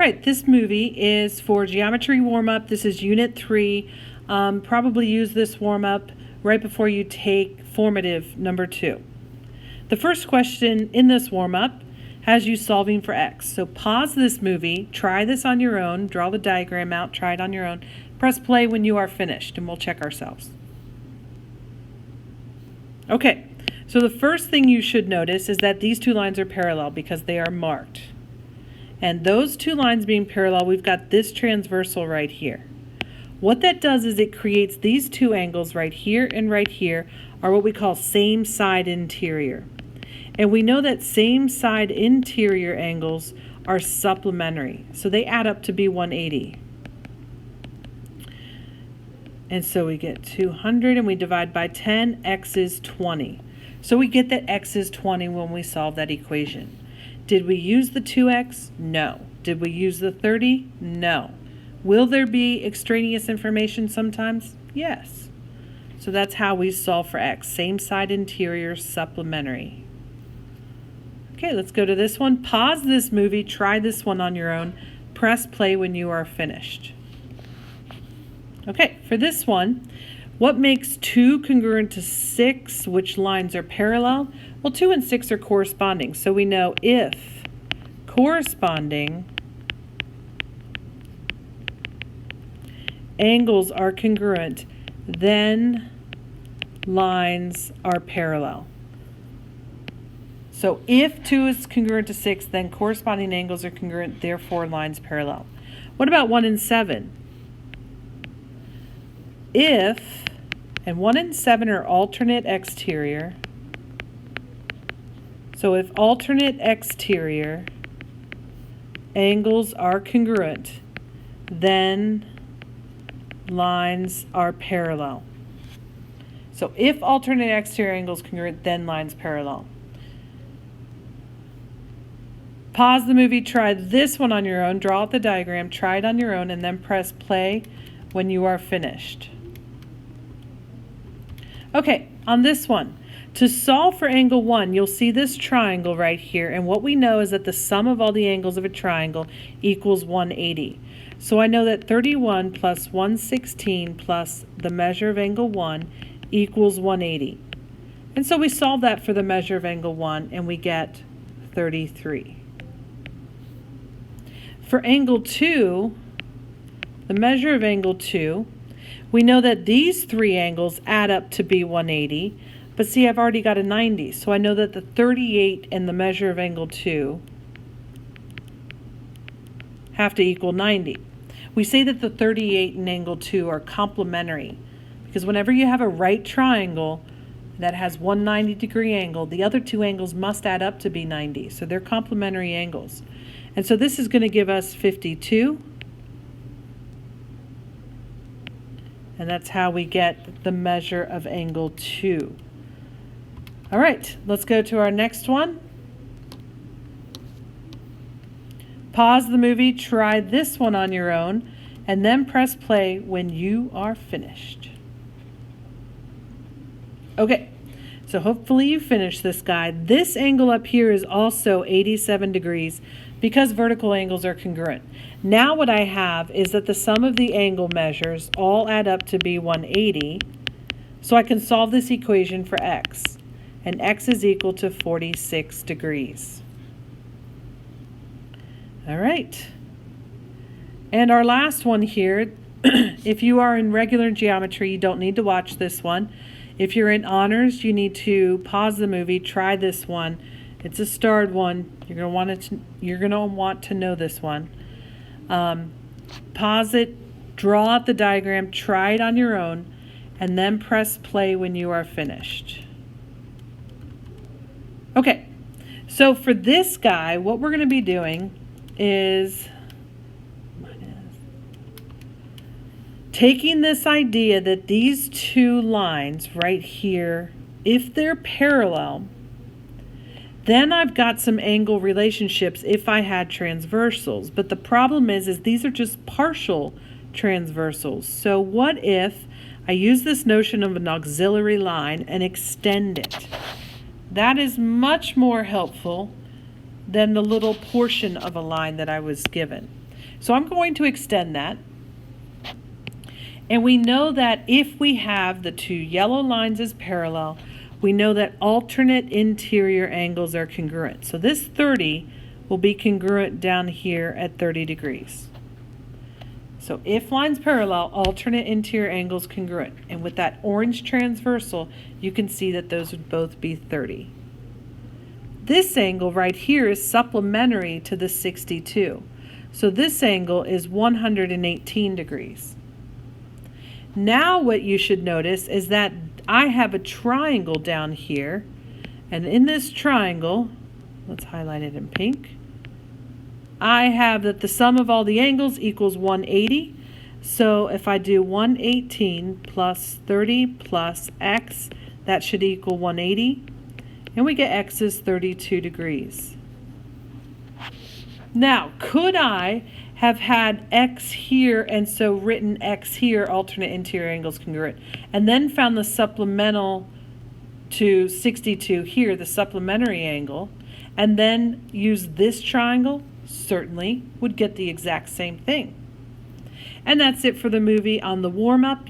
right, this movie is for geometry warm-up. This is Unit 3. Probably use this warm-up right before you take formative number 2. The first question in this warm-up has you solving for x. So pause this movie, try this on your own, draw the diagram out, try it on your own. Press play when you are finished, and we'll check ourselves. Okay, so the first thing you should notice is that these two lines are parallel because they are marked. And those two lines being parallel, we've got this transversal right here. What that does is it creates these two angles right here and right here are what we call same side interior. And we know that same side interior angles are supplementary. So they add up to be 180. And so we get 200 and we divide by 10, x is 20. So we get that x is 20 when we solve that equation. Did we use the 2x? No. Did we use the 30? No. Will there be extraneous information sometimes? Yes. So that's how we solve for x. Same side interior, supplementary. Okay, let's go to this one. Pause this movie, try this one on your own. Press play when you are finished. Okay, for this one, what makes 2 congruent to 6? Which lines are parallel? Well, 2 and 6 are corresponding. So we know if corresponding angles are congruent, then lines are parallel. So if 2 is congruent to 6, then corresponding angles are congruent, therefore lines parallel. What about 1 and 7? If, and 1 and 7 are alternate exterior, so if alternate exterior angles are congruent, then lines are parallel. So if alternate exterior angles congruent, then lines parallel. Pause the movie, try this one on your own, draw out the diagram, try it on your own, and then press play when you are finished. Okay, on this one, to solve for angle 1, you'll see this triangle right here, and what we know is that the sum of all the angles of a triangle equals 180. So I know that 31 plus 116 plus the measure of angle 1 equals 180. And so we solve that for the measure of angle 1, and we get 33. For angle 2, the measure of angle 2, we know that these 3 angles add up to be 180, but see, I've already got a 90, so I know that the 38 and the measure of angle 2 have to equal 90. We say that the 38 and angle 2 are complementary, because whenever you have a right triangle that has one 90-degree angle, the other 2 angles must add up to be 90, so they're complementary angles. And so this is going to give us 52. And that's how we get the measure of angle 2. All right, let's go to our next one. Pause the movie, try this one on your own, and then press play when you are finished. Okay, so hopefully you finished this guy. This angle up here is also 87 degrees because vertical angles are congruent. Now what I have is that the sum of the angle measures all add up to be 180, so I can solve this equation for x, and x is equal to 46 degrees. All right, and our last one here, if you are in regular geometry, you don't need to watch this one. If you're in honors, you need to pause the movie, try this one. It's a starred one. You're gonna want to know this one. Pause it, draw out the diagram, try it on your own, and then press play when you are finished. Okay, so for this guy, what we're going to be doing is taking this idea that these two lines right here, if they're parallel, then I've got some angle relationships if I had transversals. But the problem is these are just partial transversals. So what if I use this notion of an auxiliary line and extend it? That is much more helpful than the little portion of a line that I was given. So I'm going to extend that. And we know that if we have the two yellow lines as parallel, we know that alternate interior angles are congruent. So this 30 will be congruent down here at 30 degrees. So if lines parallel, alternate interior angles congruent. And with that orange transversal, you can see that those would both be 30. This angle right here is supplementary to the 62. So this angle is 118 degrees. Now what you should notice is that I have a triangle down here, and in this triangle, let's highlight it in pink, I have that the sum of all the angles equals 180. So if I do 118 plus 30 plus x, that should equal 180. And we get x is 32 degrees. Now, could I have had x here and so written x here, alternate interior angles congruent, and then found the supplemental to 62 here, the supplementary angle, and then use this triangle? Certainly would get the exact same thing. And that's it for the movie on the warm-up.